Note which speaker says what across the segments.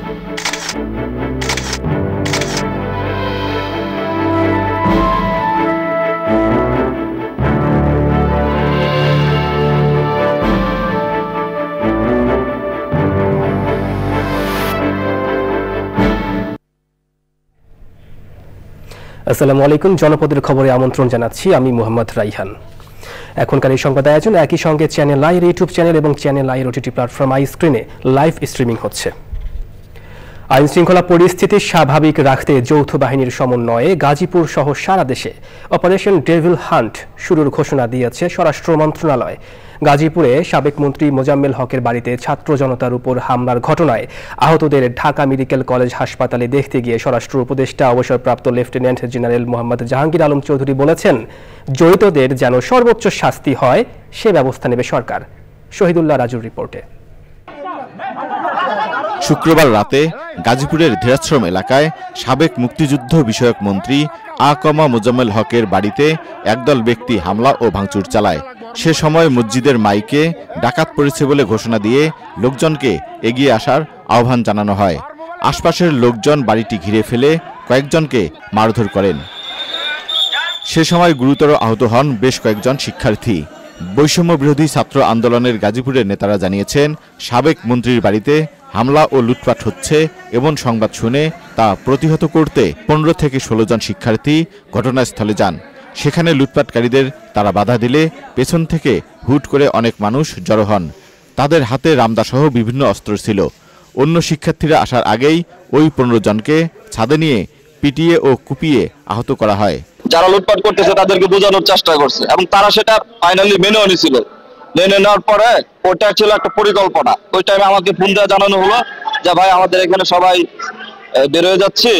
Speaker 1: আসসালামু আলাইকুম। জনপদের খবরে আমন্ত্রণ জানাচ্ছি আমি মোহাম্মদ রাইহান। এখনকার এই সংবাদ আয়োজন একই সঙ্গে চ্যানেল আইয়ের ইউটিউব চ্যানেল এবং চ্যানেল আইয়ের ওটিটি প্ল্যাটফর্ম আই স্ক্রিনে লাইভ স্ট্রিমিং হচ্ছে। আইন শৃঙ্খলা পরিস্থিতি স্বাভাবিক রাখতে যৌথ বাহিনীর সমন্বয়ে গাজীপুর সহ সারা দেশে অপারেশন ডেভিল হান্ট শুরুর ঘোষণা দিয়েছে স্বরাষ্ট্র মন্ত্রণালয়। গাজীপুরে সাবেক মন্ত্রী মোজাম্মেল হকের বাড়িতে ছাত্র জনতার উপর হামলার ঘটনায় আহতদের ঢাকা মেডিকেল কলেজ হাসপাতালে দেখতে গিয়ে স্বরাষ্ট্র উপদেষ্টা অবসরপ্রাপ্ত লেফটেন্যান্ট জেনারেল মোহাম্মদ জাহাঙ্গীর আলম চৌধুরী বলেছেন, জড়িতদের যেন সর্বোচ্চ শাস্তি হয় সে ব্যবস্থা নেবে সরকার। শহীদুল্লাহ রাজুর রিপোর্টে।
Speaker 2: শুক্রবার রাতে গাজীপুরের ধীরাশ্রম এলাকায় সাবেক মুক্তিযুদ্ধ বিষয়ক মন্ত্রী আকমা মোজাম্মেল হকের বাড়িতে একদল ব্যক্তি হামলা ও ভাঙচুর চালায়। সে সময় মসজিদের মাইকে ডাকাত পড়েছে বলে ঘোষণা দিয়ে লোকজনকে এগিয়ে আসার আহ্বান জানানো হয়। আশপাশের লোকজন বাড়িটি ঘিরে ফেলে কয়েকজনকে মারধর করেন। সে সময় গুরুতর আহত হন বেশ কয়েকজন শিক্ষার্থী। বৈষম্য বিরোধী ছাত্র আন্দোলনের গাজীপুরের নেতারা জানিয়েছেন, সাবেক মন্ত্রীর বাড়িতে হামলা ও লুটপাট হচ্ছে এমন সংবাদ শুনে তা প্রতিহত করতে 15 থেকে 16 জন শিক্ষার্থী ঘটনাস্থলে যান। সেখানে লুটপাটকারীদের তারা বাধা দিলে পেছন থেকে হুট করে অনেক মানুষ জড়ো হন। তাদের হাতে রামদাসহ বিভিন্ন অস্ত্র ছিল। অন্য শিক্ষার্থীরা আসার আগেই ওই 15 জনকে ছাদে নিয়ে পিটিয়ে ও কুপিয়ে আহত করা হয়।
Speaker 3: যারা লুটপাট করতেছে তাদেরকে বোঝানোর চেষ্টা করছে এবং তারা সেটা ফাইনালি মেনেও নিয়েছিল। মেনে নেওয়ার পরে ওটা ছিল একটা পরিকল্পনা। ওই টাইমে আমাকে ফোন দেওয়া জানানো হলো যে ভাই আমাদের এখানে সবাই বের হয়ে যাচ্ছে,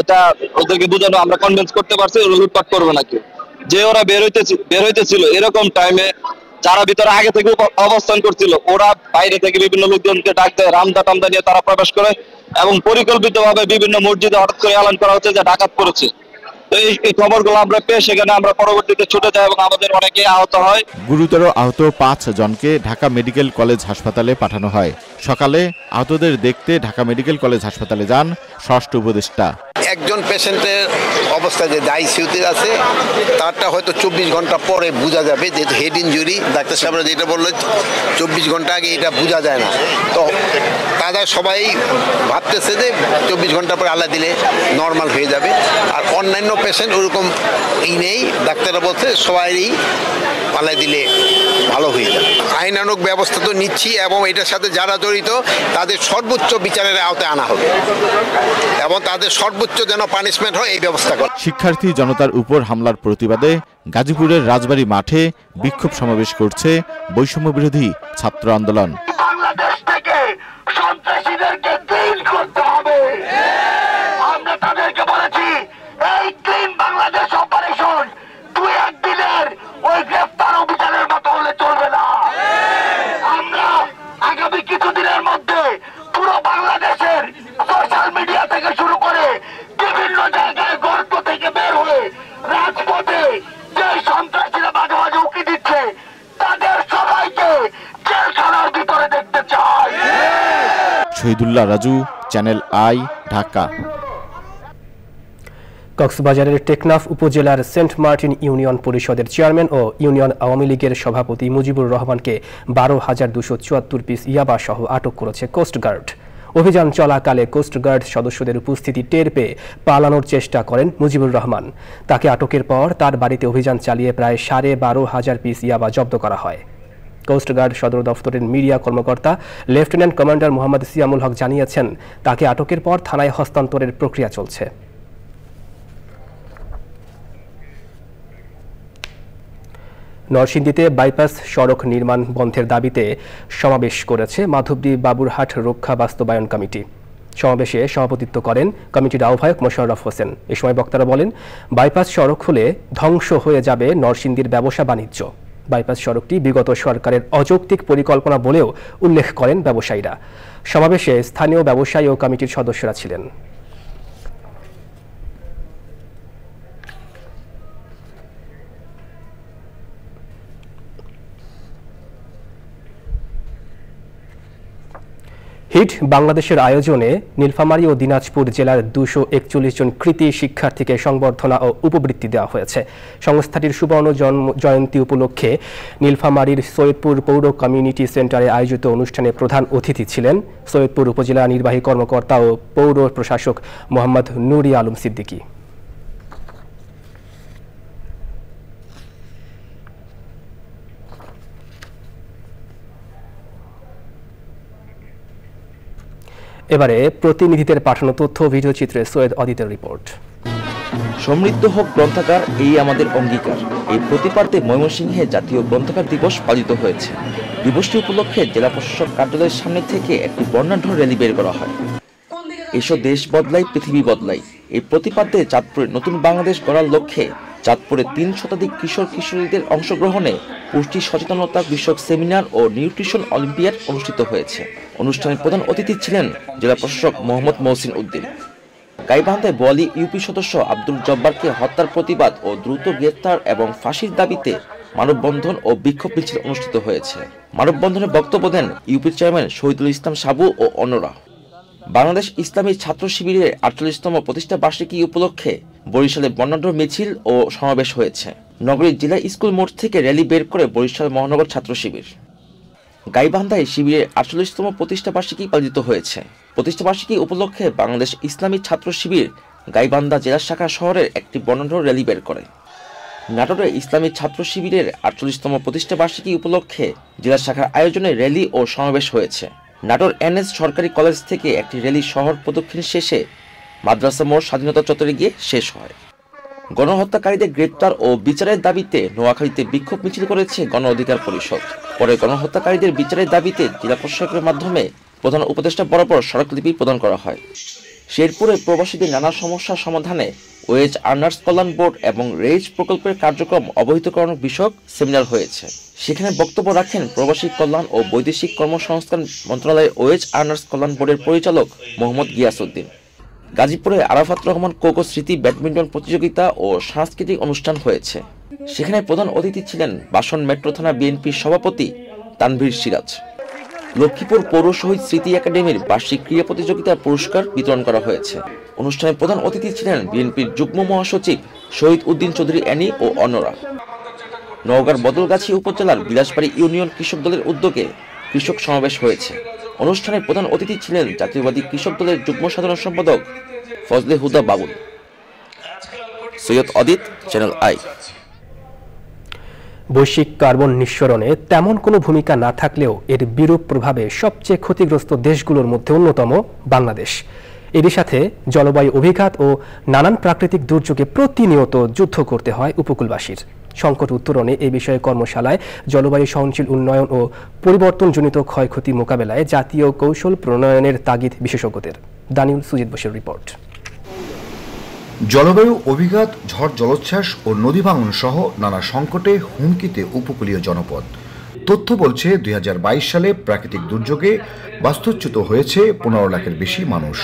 Speaker 3: এটা ওদেরকে বোঝানো আমরা কনভিন্স করতে পারছি ওরা লুটপাট করবে নাকি। যে ওরা বের হইতেছিল এরকম টাইমে যারা ভিতরে আগে থেকে অবস্থান করছিল ওরা বাইরে থেকে বিভিন্ন লোকজনকে ডাক দেয়, রামদা টামদা নিয়ে তারা প্রবেশ করে এবং পরিকল্পিতভাবে বিভিন্ন মসজিদে হঠাৎ করে এলান করা হচ্ছে যে ডাকাত পড়েছে। এই খবরগুলো আমরা পেয়ে সেখানে আমরা পরবর্তীতে ছুটে যাই এবং আমাদের অনেকে আহত হয়।
Speaker 2: গুরুতর আহত 5 জনকে ঢাকা মেডিকেল কলেজ হাসপাতালে পাঠানো হয়। সকালে আহতদের দেখতে ঢাকা মেডিকেল কলেজ হাসপাতালে যান স্বরাষ্ট্র উপদেষ্টা।
Speaker 4: একজন পেশেন্টের অবস্থা যে আইসিইউতে আছে তারটা হয়তো 24 ঘন্টা পরে বোঝা যাবে, যেহেতু হেড ইনজুরি। ডাক্তার সাহেবরা যেটা বললো 24 ঘন্টা আগে এটা বোঝা যায় না। তো তারা সবাই ভাবতেছে যে 24 ঘন্টা পরে আল্লাহ দিলে নর্মাল হয়ে যাবে। আর অন্যান্য পেশেন্ট ওরকম নেই, ডাক্তাররা বলছে সবাই আল্লাহ দিলে ভালো হয়ে যাবে। আইনানুগ ব্যবস্থা তো নিচ্ছি এবং এটার সাথে যারা জড়িত তাদের সর্বোচ্চ বিচারের আওতায় আনা হবে এবং তাদের সর্বোচ্চ যেন পানিশমেন্ট হয় এই ব্যবস্থা করে।
Speaker 2: শিক্ষার্থী জনতার উপর হামলার প্রতিবাদে গাজীপুরের রাজবাড়ী মাঠে বিক্ষোভ সমাবেশ করছে বৈষম্য বিরোধী ছাত্র আন্দোলন।
Speaker 5: বাংলাদেশ থেকে সন্ত্রাসীদেরকে ক্লিন করতে হবে। আমরা তাদেরকে বলেছি এই ক্লিন বাংলাদেশ অপারেশন 2-1 দিনের ওই গ্রেফতার অভিযানের মতো হলে চলবে না। আমরা আগামী কিছুদিনের মধ্যে পুরো বাংলাদেশের সোশ্যাল মিডিয়া থেকে শুরু করে বিভিন্ন জায়গায় গর্ত থেকে বের হয়ে রাজপথে যে সন্ত্রাসীরা মাঝে মাঝে উকি দিচ্ছে তাদের সবাইকে জেলখানার ভিতরে দেখতে চাই।
Speaker 2: Shahidullah Raju, channel I, Dhaka.
Speaker 1: কক্সবাজারের টেকনাফ উপজেলার সেন্ট মার্টিন ইউনিয়ন পরিষদের চেয়ারম্যান ও ইউনিয়ন আওয়ামী লীগের সভাপতি মুজিবুর রহমানকে 12,274 পিস ইয়াবা সহ আটক করেছে কোস্টগার্ড। অভিযান চলাকালে কোস্টগার্ড সদস্যদের উপস্থিতি টের পেয়ে পালানোর চেষ্টা করেন মুজিবুর রহমান। তাকে আটকের পর তার বাড়িতে অভিযান চালিয়ে প্রায় 12,500 পিস ইয়াবা জব্দ করা হয়। কোস্টগার্ড সদর দফতরের মিডিয়া কর্মকর্তা লেফটেন্যান্ট কমান্ডার মোহাম্মদ সিয়ামুল হক জানিয়েছেন, তাকে আটকের পর থানায় হস্তান্তরের প্রক্রিয়া চলছে। নরসিংদীতে বাইপাস সড়ক নির্মাণ বন্ধের দাবিতে সমাবেশ করেছে মাধবদী বাবুরহাট রক্ষা বাস্তবায়ন কমিটি। সমাবেশে সভাপতিত্ব করেন কমিটির আহ্বায়ক মোশাররফ হোসেন। এ সময় বক্তারা বলেন, বাইপাস সড়ক হলে ধ্বংস হয়ে যাবে নরসিংদীর ব্যবসা বাণিজ্য। বাইপাস সড়কটি বিগত সরকারের অযৌক্তিক পরিকল্পনা বলেও উল্লেখ করেন ব্যবসায়ীরা। সমাবেশে স্থানীয় ব্যবসায়ী ও কমিটির সদস্যরা ছিলেন। হিট বাংলাদেশেের আয়োজনে নীলফামারী ও দিনাজপুর জেলার 241 জন কৃতি শিক্ষার্থীকে সংবর্ধনা ও উপবৃত্তি দেওয়া হয়েছে। সংস্থাটির সুবর্ণ জয়ন্তী উপলক্ষে নীলফামারীর সৈয়দপুর পৌর কমিউনিটি সেন্টারে আয়োজিত অনুষ্ঠানে প্রধান অতিথি ছিলেন সৈয়দপুর উপজেলা নির্বাহী কর্মকর্তা ও পৌর প্রশাসক মোহাম্মদ নুরি আলম সিদ্দিকী। এবারে প্রতিনিধিদের পাঠানো তথ্য ভিডিও চিত্রে সৈয়দ অদিতের রিপোর্ট।
Speaker 6: সমৃদ্ধ হোক গ্রন্থাগার, এই আমাদের অঙ্গীকার। এই প্রতিপাদ্যে ময়মনসিংহে জাতীয় গ্রন্থাগার দিবস পালিত হয়েছে। দিবসটি উপলক্ষে জেলা প্রশাসক কার্যালয়ের সামনে থেকে একটি বর্ণাঢ্য র্যালি বের করা হয়। এসো দেশ বদলাই, পৃথিবী বদলাই। এই প্রতিপাদ্যে চাঁদপুরে নতুন বাংলাদেশ গড়ার লক্ষ্যে চাঁদপুরে 3 শতাধিক কিশোর কিশোরীদের অংশগ্রহণে পুষ্টি সচেতনতা বিষয়ক সেমিনার ও নিউট্রিশন অলিম্পিয়াড অনুষ্ঠিত হয়েছে। অনুষ্ঠানের প্রধান অতিথি ছিলেন জেলা প্রশাসক মোহাম্মদ মহসিন উদ্দিন। গাইবান্ধায় বোয়ালি ইউপি সদস্য আব্দুল জব্বারকে হত্যার প্রতিবাদ ও দ্রুত গ্রেফতার এবং ফাঁসির দাবিতে মানববন্ধন ও বিক্ষোভ মিছিল অনুষ্ঠিত হয়েছে। মানববন্ধনে বক্তব্য দেন ইউপি চেয়ারম্যান শহীদুল ইসলাম সাবু ও অন্যরা। বাংলাদেশ ইসলামী ছাত্র শিবিরের 48তম প্রতিষ্ঠা বার্ষিকী উপলক্ষে বরিশালে বর্ণাঢ্য মিছিল ও সমাবেশ হয়েছে। নগরীর জেলা স্কুল মোড় থেকে র্যালি বের করে বরিশাল মহানগর ছাত্র শিবির। গাইবান্ধায় শিবিরের 48তম প্রতিষ্ঠা বার্ষিকী পালিত হয়েছে। প্রতিষ্ঠা বার্ষিকী উপলক্ষে বাংলাদেশ ইসলামী ছাত্র শিবির গাইবান্ধা জেলা শাখা শহরের একটি বর্ণাঢ্য র্যালি বের করে। নাটোরে ইসলামী ছাত্র শিবিরের 48তম প্রতিষ্ঠা বার্ষিকী উপলক্ষে জেলা শাখার আয়োজনে র্যালি ও সমাবেশ হয়েছে। নাটোর এনএস সরকারি কলেজ থেকে একটি র্যালি শহর প্রদক্ষিণ শেষে মাদ্রাসা মোড় স্বাধীনতা চত্বরে গিয়ে শেষ হয়। গণহত্যাকারীদের গ্রেপ্তার ও বিচারের দাবিতে নোয়াখালীতে বিক্ষোভ মিছিল করেছে গণ অধিকার পরিষদ। পরে গণহত্যাকারীদের বিচারের দাবিতে জেলা প্রশাসকের মাধ্যমে প্রধান উপদেষ্টা বরাবর স্মারকলিপি প্রদান করা হয়। শেরপুরে প্রবাসীদের নানা সমস্যা সমাধানে ওয়েজ আর্নার্স কল্যাণ বোর্ড এবং রেজ প্রকল্পের কার্যক্রম অবহিতকরণ বিষয়ক সেমিনার হয়েছে। সেখানে বক্তব্য রাখেন প্রবাসী কল্যাণ ও বৈদেশিক কর্মসংস্থান মন্ত্রণালয়ের ওয়েজ আর্নার্স কল্যাণ বোর্ডের পরিচালক মোহাম্মদ গিয়াসউদ্দিন। গাজীপুরে আরাফাত রহমান কোকো স্মৃতি ব্যাডমিন্টন প্রতিযোগিতা ও সাংস্কৃতিক অনুষ্ঠান হয়েছে। সেখানে প্রধান অতিথি ছিলেন বাসন মেট্রো থানা বিএনপির সভাপতি তানভীর সিরাজ। লক্ষ্মীপুর পৌর শহীদ স্মৃতি একাডেমির বার্ষিক ক্রীড়া প্রতিযোগিতার পুরস্কার বিতরণ করা হয়েছে। অনুষ্ঠানে প্রধান অতিথি ছিলেন বিএনপির যুগ্ম মহাসচিব শহীদ উদ্দিন চৌধুরী অ্যানি ও অন্যরা। নওগাঁর বদলগাছি উপজেলার বিলাসবাড়ি ইউনিয়ন কৃষক দলের উদ্যোগে কৃষক সমাবেশ হয়েছে। অনুষ্ঠানে প্রধান অতিথি ছিলেন জাতীয়বাদী কৃষক দলের যুগ্ম সাধারণ সম্পাদক ফজলে হুদা বাবুল। সৈয়দ অদিত, চ্যানেল আই।
Speaker 1: বৈশ্বিক কার্বন নিঃসরণে তেমন কোনো ভূমিকা না থাকলেও এর বিরূপ প্রভাবে সবচেয়ে ক্ষতিগ্রস্ত দেশগুলোর মধ্যে অন্যতম বাংলাদেশ। এর সাথে জলবায়ু অভিঘাত ও নানান প্রাকৃতিক দুর্যোগে প্রতিনিয়ত যুদ্ধ করতে হয় উপকূলবাসীর। সংকট উত্তরণে এই বিষয়ে কর্মশালায় জলবায়ু সহনশীল উন্নয়ন ও পরিবর্তনজনিত ক্ষয়ক্ষতি মোকাবেলায় জাতীয় কৌশল প্রণয়নের তাগিদ বিশেষজ্ঞদের। দানিউল সুজিত বসের রিপোর্ট।
Speaker 7: জলবায়ু অভিঘাত, ঝড় জলোচ্ছ্বাস ও নদী ভাঙন সহ নানা সংকটে হুমকিতে উপকূলীয় জনপদ। তথ্য বলছে 2022 সালে প্রাকৃতিক দুর্যোগে বাস্তুচ্যুত হয়েছে 15 লাখের বেশি মানুষ।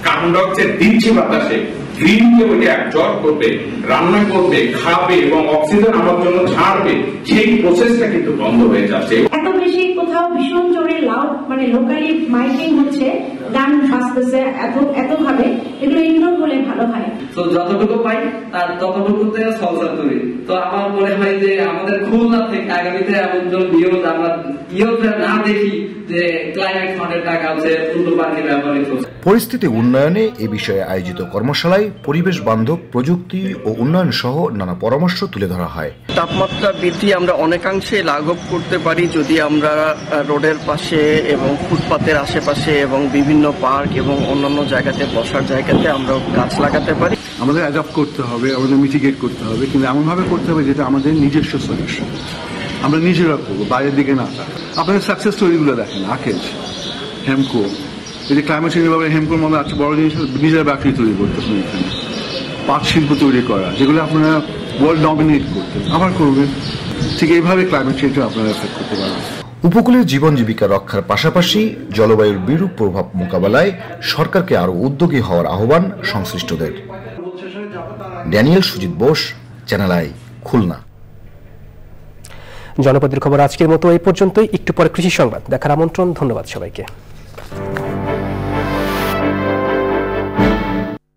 Speaker 8: কার্বন ডাইঅক্সাইড দিচ্ছে বাতাসে, গ্রিন ওইটা অ্যাবজর্ব করবে, রান্না করবে, খাবে এবং অক্সিজেন আমার জন্য ছাড়বে, সেই প্রসেসটা কিন্তু বন্ধ হয়ে যাচ্ছে।
Speaker 9: এত বেশি কোথাও ভীষণ জোরে লাউড মানে লোকালি মাইকিং হচ্ছে, গান বাজতেছে এত ভাবে, এগুলো ইগনোর করলে ভালো হয়।
Speaker 10: তো যতটুকু পাই তার ততটুকুতে সলভ করি। তো আমার মনে হয় যে আমাদের খুলনা থেকে আগামীতে এমন নিউজ আমরা না দেখি যে ক্লাইমেট ফান্ডের টাকা হচ্ছে উল্টো পার্কে ব্যবহৃত।
Speaker 7: পরিস্থিতি উন্নয়নে এ বিষয়ে আয়োজিত কর্মশালায় পরিবেশ বান্ধব প্রযুক্তি ও উন্নয়ন সহ নানা পরামর্শ তুলে ধরা হয়।
Speaker 11: তাপমাত্রা বৃদ্ধি আমরা অনেকাংশে লাঘব করতে পারি যদি আমরা রোডের পাশে এবং ফুটপাতের আশেপাশে এবং বিভিন্ন পার্ক এবং অন্যান্য জায়গাতে বসার জায়গাতে আমরা গাছ লাগাতে পারি।
Speaker 12: আমাদের অ্যাডপ্ট করতে হবে, আমাদের মিটিগেট করতে হবে, কিন্তু এমনভাবে করতে হবে যেটা আমাদের নিজস্ব সলিউশন, আমরা নিজেরা করবো, বাইরের দিকে না। আপনাদের সাকসেস স্টোরিগুলো দেখেন, আকেজ, হেমকো, এই যে ক্লাইমেট চেঞ্জের ব্যাপারে হেমকোর মধ্যে আছে বড় জিনিস নিজেরা ব্যাটারি তৈরি করতেছেন, এখানে পাট শিল্প তৈরি করা, যেগুলো আপনারা ওয়ার্ল্ড ডমিনেট করতেন, আবার করবেন। ঠিক এইভাবে ক্লাইমেট চেঞ্জ আপনারা এফেক্ট করতে পারবেন।
Speaker 7: উপকূলীয় জীবন জীবিকা রক্ষার পাশাপাশি জলবায়ুর বিরূপ প্রভাব মোকাবেলায় সরকারকে আরও উদ্যোগী হওয়ার আহ্বান সংশ্লিষ্টদের। Daniel Sujit Bose, channel I, Khulna.
Speaker 1: জনপদের খবর আজকের মতো এই পর্যন্তই। একটু পরে কৃষি সংবাদ দেখার আমন্ত্রণ। ধন্যবাদ সবাইকে।